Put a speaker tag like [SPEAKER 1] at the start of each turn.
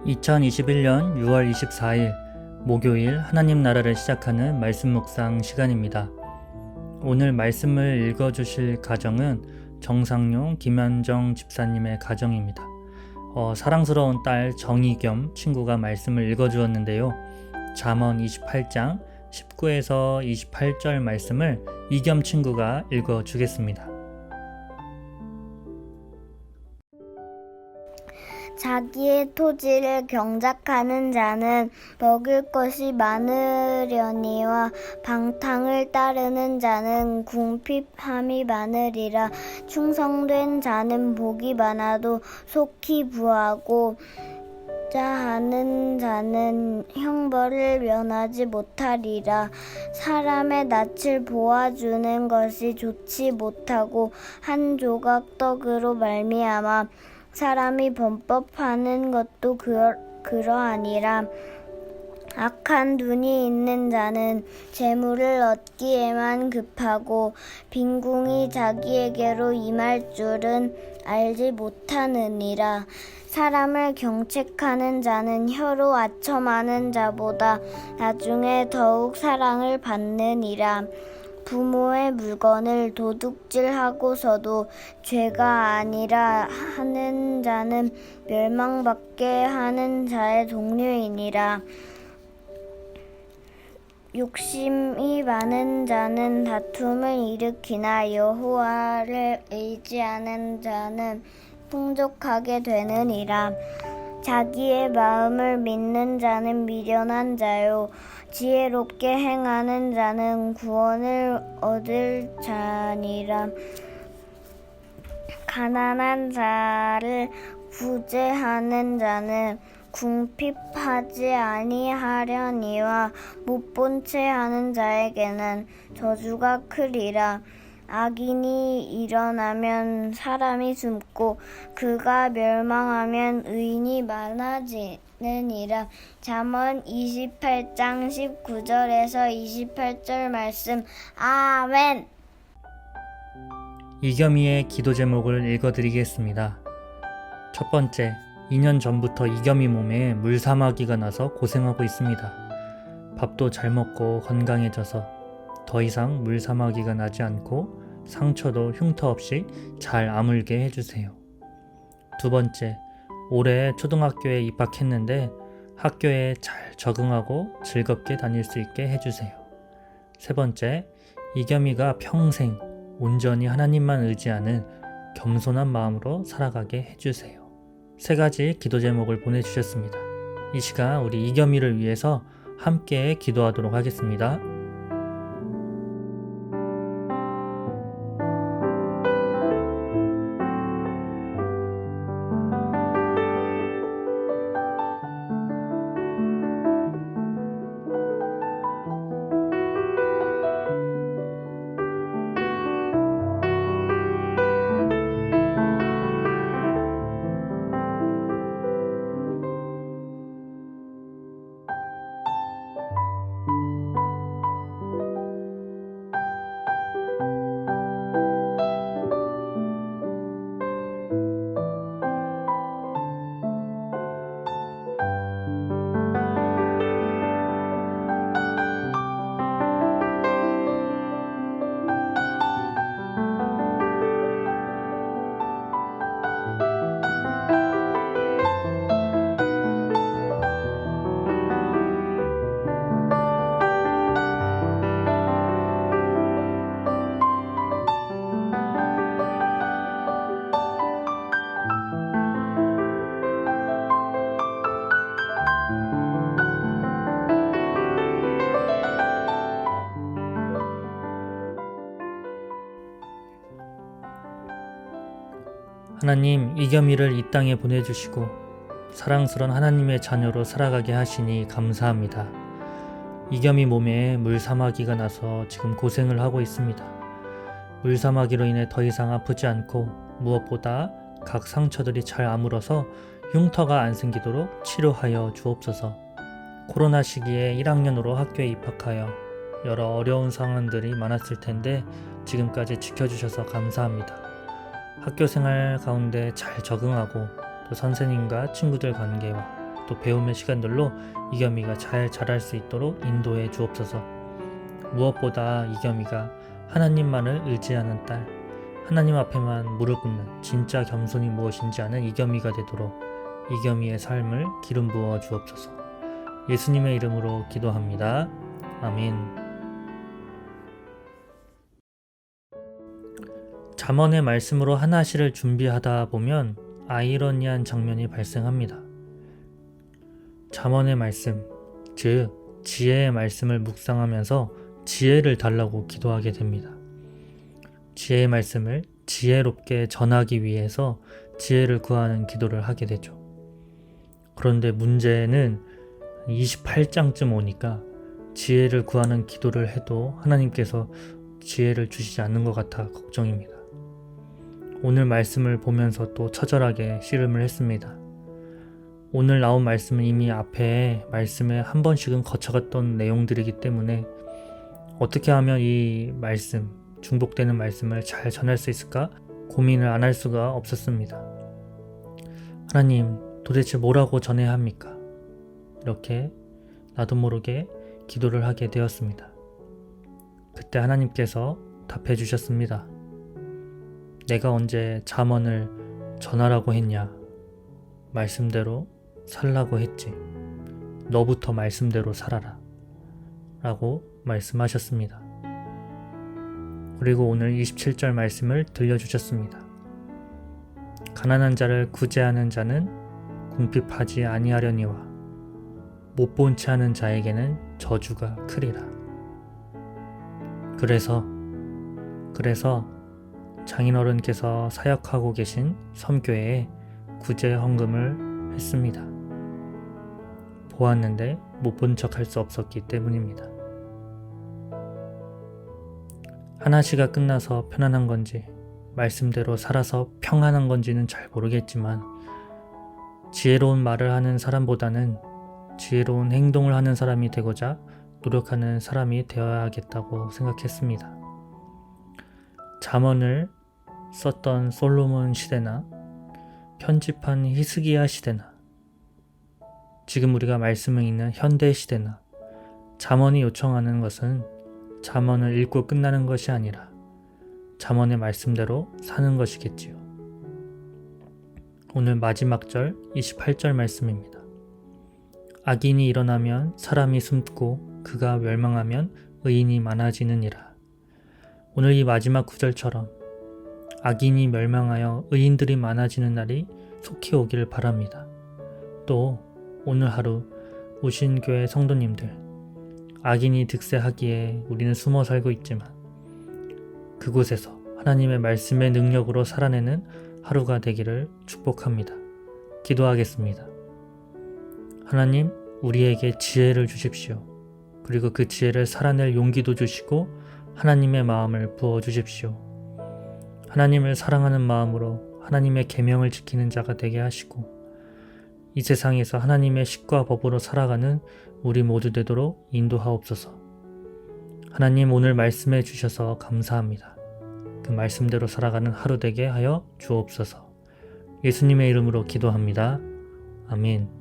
[SPEAKER 1] (2021년 6월 24일) 목요일 하나님 나라를 시작하는 말씀 묵상 시간입니다. 오늘 말씀을 읽어주실 가정은 정상용 김현정 집사님의 가정입니다. 사랑스러운 딸 정희겸 친구가 말씀을 읽어주었는데요. 잠언 28장 19에서 28절 말씀을 이겸 친구가 읽어주겠습니다.
[SPEAKER 2] 자기의 토지를 경작하는 자는 먹을 것이 많으려니와 방탕을 따르는 자는 궁핍함이 많으리라. 충성된 자는 복이 많아도 속히 부하고 하는 자는 형벌을 면하지 못하리라. 사람의 낯을 보아주는 것이 좋지 못하고 한 조각 떡으로 말미암아 사람이 범법하는 것도 그러하니라. 악한 눈이 있는 자는 재물을 얻기에만 급하고 빈궁이 자기에게로 임할 줄은 알지 못하느니라. 사람을 경책하는 자는 혀로 아첨하는 자보다 나중에 더욱 사랑을 받느니라. 부모의 물건을 도둑질하고서도 죄가 아니라 하는 자는 멸망받게 하는 자의 동료이니라. 욕심이 많은 자는 다툼을 일으키나 여호와를 의지하는 자는 풍족하게 되느니라. 자기의 마음을 믿는 자는 미련한 자요 지혜롭게 행하는 자는 구원을 얻을 자니라. 가난한 자를 구제하는 자는 궁핍하지 아니하려니와 못본 채 하는 자에게는 저주가 크리라. 악인이 일어나면 사람이 숨고 그가 멸망하면 의인이 많아지느니라. 잠언 28장 19절에서 28절 말씀. 아멘.
[SPEAKER 1] 이겸이의 기도 제목을 읽어드리겠습니다. 첫 번째, 2년 전부터 이겸이 몸에 물사마귀가 나서 고생하고 있습니다. 밥도 잘 먹고 건강해져서 더 이상 물사마귀가 나지 않고 상처도 흉터 없이 잘 아물게 해주세요. 두 번째, 올해 초등학교에 입학했는데 학교에 잘 적응하고 즐겁게 다닐 수 있게 해주세요. 세 번째, 이겸이가 평생 온전히 하나님만 의지하는 겸손한 마음으로 살아가게 해주세요. 세 가지 기도 제목을 보내주셨습니다. 이 시간 우리 이겸이를 위해서 함께 기도하도록 하겠습니다. 하나님, 이겸이를 이 땅에 보내주시고 사랑스러운 하나님의 자녀로 살아가게 하시니 감사합니다. 이겸이 몸에 물사마귀가 나서 지금 고생을 하고 있습니다. 물사마귀로 인해 더 이상 아프지 않고 무엇보다 각 상처들이 잘 아물어서 흉터가 안 생기도록 치료하여 주옵소서. 코로나 시기에 1학년으로 학교에 입학하여 여러 어려운 상황들이 많았을 텐데 지금까지 지켜주셔서 감사합니다. 학교 생활 가운데 잘 적응하고 또 선생님과 친구들 관계와 또 배움의 시간들로 이겸이가 잘 자랄 수 있도록 인도해 주옵소서. 무엇보다 이겸이가 하나님만을 의지하는 딸, 하나님 앞에만 무릎 꿇는 진짜 겸손이 무엇인지 아는 이겸이가 되도록 이겸이의 삶을 기름 부어 주옵소서. 예수님의 이름으로 기도합니다. 아멘. 잠언의 말씀으로 하나씩을 준비하다 보면 아이러니한 장면이 발생합니다. 잠언의 말씀, 즉 지혜의 말씀을 묵상하면서 지혜를 달라고 기도하게 됩니다. 지혜의 말씀을 지혜롭게 전하기 위해서 지혜를 구하는 기도를 하게 되죠. 그런데 문제는 28장쯤 오니까 지혜를 구하는 기도를 해도 하나님께서 지혜를 주시지 않는 것 같아 걱정입니다. 오늘 말씀을 보면서 또 처절하게 씨름을 했습니다. 오늘 나온 말씀은 이미 앞에 말씀에 한 번씩은 거쳐갔던 내용들이기 때문에 어떻게 하면 이 말씀, 중복되는 말씀을 잘 전할 수 있을까 고민을 안 할 수가 없었습니다. 하나님, 도대체 뭐라고 전해야 합니까? 이렇게 나도 모르게 기도를 하게 되었습니다. 그때 하나님께서 답해 주셨습니다. 내가 언제 잠언을 전하라고 했냐? 말씀대로 살라고 했지. 너부터 말씀대로 살아라. 라고 말씀하셨습니다. 그리고 오늘 27절 말씀을 들려주셨습니다. 가난한 자를 구제하는 자는 궁핍하지 아니하려니와 못 본 채 하는 자에게는 저주가 크리라. 그래서 장인어른께서 사역하고 계신 섬교회에 구제 헌금을 했습니다. 보았는데 못 본 척 할 수 없었기 때문입니다. 하나시가 끝나서 편안한 건지 말씀대로 살아서 평안한 건지는 잘 모르겠지만 지혜로운 말을 하는 사람보다는 지혜로운 행동을 하는 사람이 되고자 노력하는 사람이 되어야겠다고 생각했습니다. 잠언을 썼던 솔로몬 시대나 편집한 히스기야 시대나 지금 우리가 말씀을 읽는 현대 시대나 잠언이 요청하는 것은 잠언을 읽고 끝나는 것이 아니라 잠언의 말씀대로 사는 것이겠지요. 오늘 마지막 절 28절 말씀입니다. 악인이 일어나면 사람이 숨고 그가 멸망하면 의인이 많아지느니라. 오늘 이 마지막 구절처럼 악인이 멸망하여 의인들이 많아지는 날이 속히 오기를 바랍니다. 또 오늘 하루 오신 교회 성도님들, 악인이 득세하기에 우리는 숨어 살고 있지만 그곳에서 하나님의 말씀의 능력으로 살아내는 하루가 되기를 축복합니다. 기도하겠습니다. 하나님, 우리에게 지혜를 주십시오. 그리고 그 지혜를 살아낼 용기도 주시고 하나님의 마음을 부어주십시오. 하나님을 사랑하는 마음으로 하나님의 계명을 지키는 자가 되게 하시고 이 세상에서 하나님의 식과 법으로 살아가는 우리 모두 되도록 인도하옵소서. 하나님, 오늘 말씀해 주셔서 감사합니다. 그 말씀대로 살아가는 하루 되게 하여 주옵소서. 예수님의 이름으로 기도합니다. 아멘.